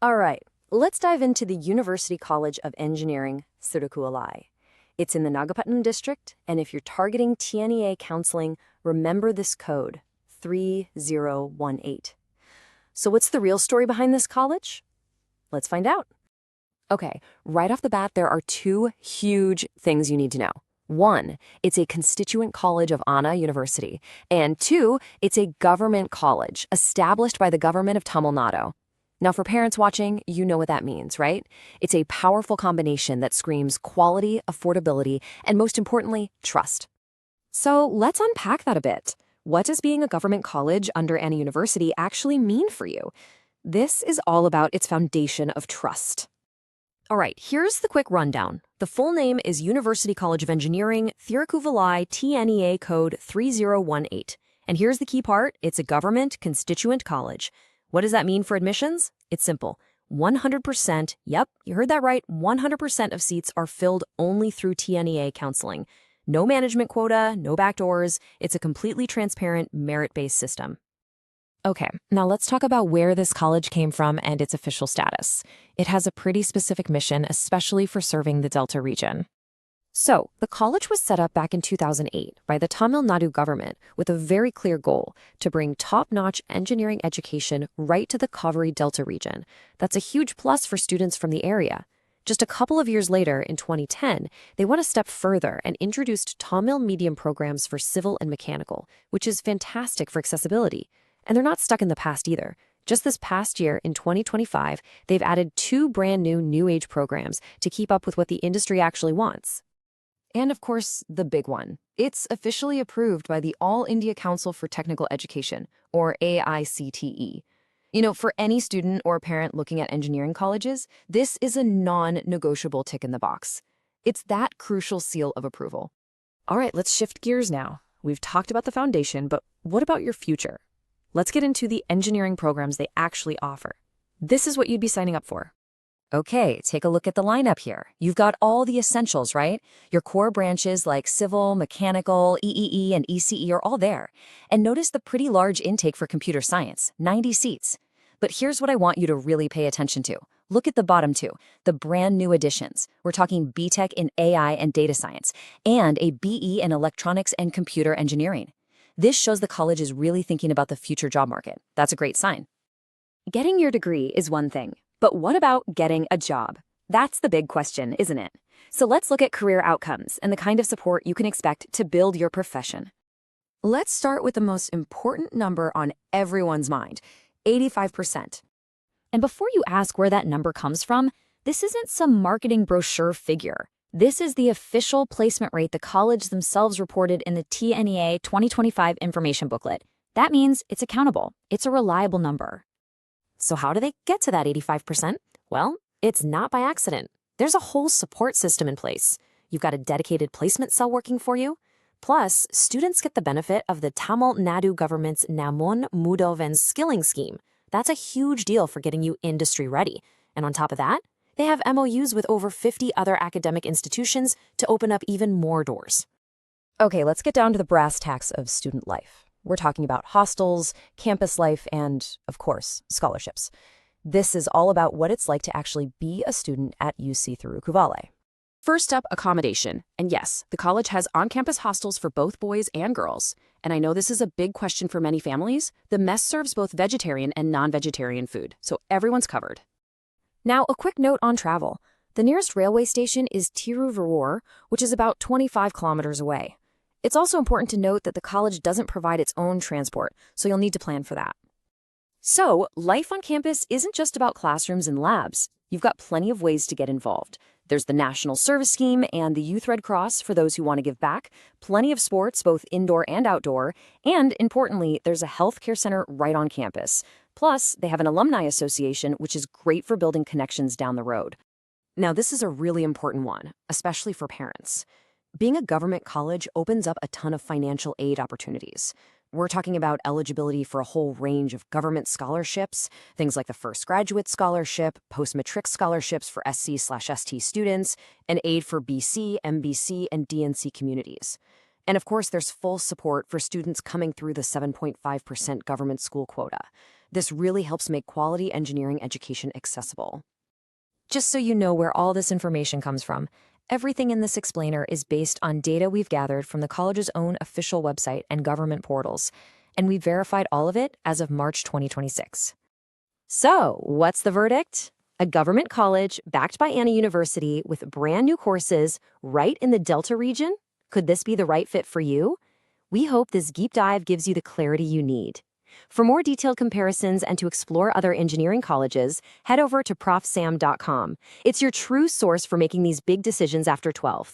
All right, let's dive into the University College of Engineering, Thirukkuvalai. It's in the Nagapattinam district, and if you're targeting TNEA counseling, remember this code, 3018. So what's the real story behind this college? Let's find out. Okay, right off the bat, there are two huge things you need to know. One, it's a constituent college of Anna University. And two, it's a government college established by the government of Tamil Nadu. Now, for parents watching, you know what that means, right? It's a powerful combination that screams quality, affordability, and most importantly, trust. So let's unpack that a bit. What does being a government college under Anna University actually mean for you? This is all about its foundation of trust. All right, here's the quick rundown. The full name is University College of Engineering, Thirukkuvalai, TNEA Code 3018. And here's the key part, it's a government constituent college. What does that mean for admissions? It's simple. 100%, yep, you heard that right, 100% of seats are filled only through TNEA counseling. No management quota, no backdoors. It's a completely transparent, merit-based system. Okay, now let's talk about where this college came from and its official status. It has a pretty specific mission, especially for serving the Delta region. So, the college was set up back in 2008 by the Tamil Nadu government with a very clear goal to bring top-notch engineering education right to the Kaveri Delta region. That's a huge plus for students from the area. Just a couple of years later, in 2010, they went a step further and introduced Tamil medium programs for civil and mechanical, which is fantastic for accessibility. And they're not stuck in the past either. Just this past year, in 2025, they've added 2 brand new age programs to keep up with what the industry actually wants. And of course, the big one. It's officially approved by the All India Council for Technical Education, or AICTE. You know, for any student or parent looking at engineering colleges, this is a non-negotiable tick in the box. It's that crucial seal of approval. All right, let's shift gears now. We've talked about the foundation, but what about your future? Let's get into the engineering programs they actually offer. This is what you'd be signing up for. Okay, take a look at the lineup here. You've got all the essentials, right? Your core branches like civil, mechanical, EEE, and ECE are all there. And notice the pretty large intake for computer science, 90 seats. But here's what I want you to really pay attention to. Look at the bottom two, the brand new additions. We're talking BTech in AI and data science, and a BE in electronics and computer engineering. This shows the college is really thinking about the future job market. That's a great sign. Getting your degree is one thing. But what about getting a job? That's the big question, isn't it? So let's look at career outcomes and the kind of support you can expect to build your profession. Let's start with the most important number on everyone's mind, 85%. And before you ask where that number comes from, this isn't some marketing brochure figure. This is the official placement rate the college themselves reported in the TNEA 2025 information booklet. That means it's accountable. It's a reliable number. So how do they get to that 85%? Well, it's not by accident. There's a whole support system in place. You've got a dedicated placement cell working for you. Plus, students get the benefit of the Tamil Nadu government's Namun Mudovan skilling scheme. That's a huge deal for getting you industry ready. And on top of that, they have MOUs with over 50 other academic institutions to open up even more doors. Okay, let's get down to the brass tacks of student life. We're talking about hostels, campus life, and, of course, scholarships. This is all about what it's like to actually be a student at UCE Thirukkuvalai. First up, accommodation. And yes, the college has on-campus hostels for both boys and girls. And I know this is a big question for many families. The mess serves both vegetarian and non-vegetarian food, so everyone's covered. Now, a quick note on travel. The nearest railway station is Thiruvarur, which is about 25 kilometers away. It's also important to note that the college doesn't provide its own transport, so you'll need to plan for that. So, life on campus isn't just about classrooms and labs. You've got plenty of ways to get involved. There's the National Service Scheme and the Youth Red Cross for those who want to give back, plenty of sports, both indoor and outdoor, and importantly, there's a healthcare center right on campus. Plus, they have an alumni association, which is great for building connections down the road. Now, this is a really important one, especially for parents. Being a government college opens up a ton of financial aid opportunities. We're talking about eligibility for a whole range of government scholarships, things like the First Graduate Scholarship, post-matric scholarships for SC/ST students, and aid for BC, MBC, and DNC communities. And of course, there's full support for students coming through the 7.5% government school quota. This really helps make quality engineering education accessible. Just so you know where all this information comes from, everything in this explainer is based on data we've gathered from the college's own official website and government portals, and we've verified all of it as of March 2026. So, what's the verdict? A government college backed by Anna University with brand new courses right in the Delta region? Could this be the right fit for you? We hope this deep dive gives you the clarity you need. For more detailed comparisons and to explore other engineering colleges, head over to profsam.com. It's your true source for making these big decisions after 12th.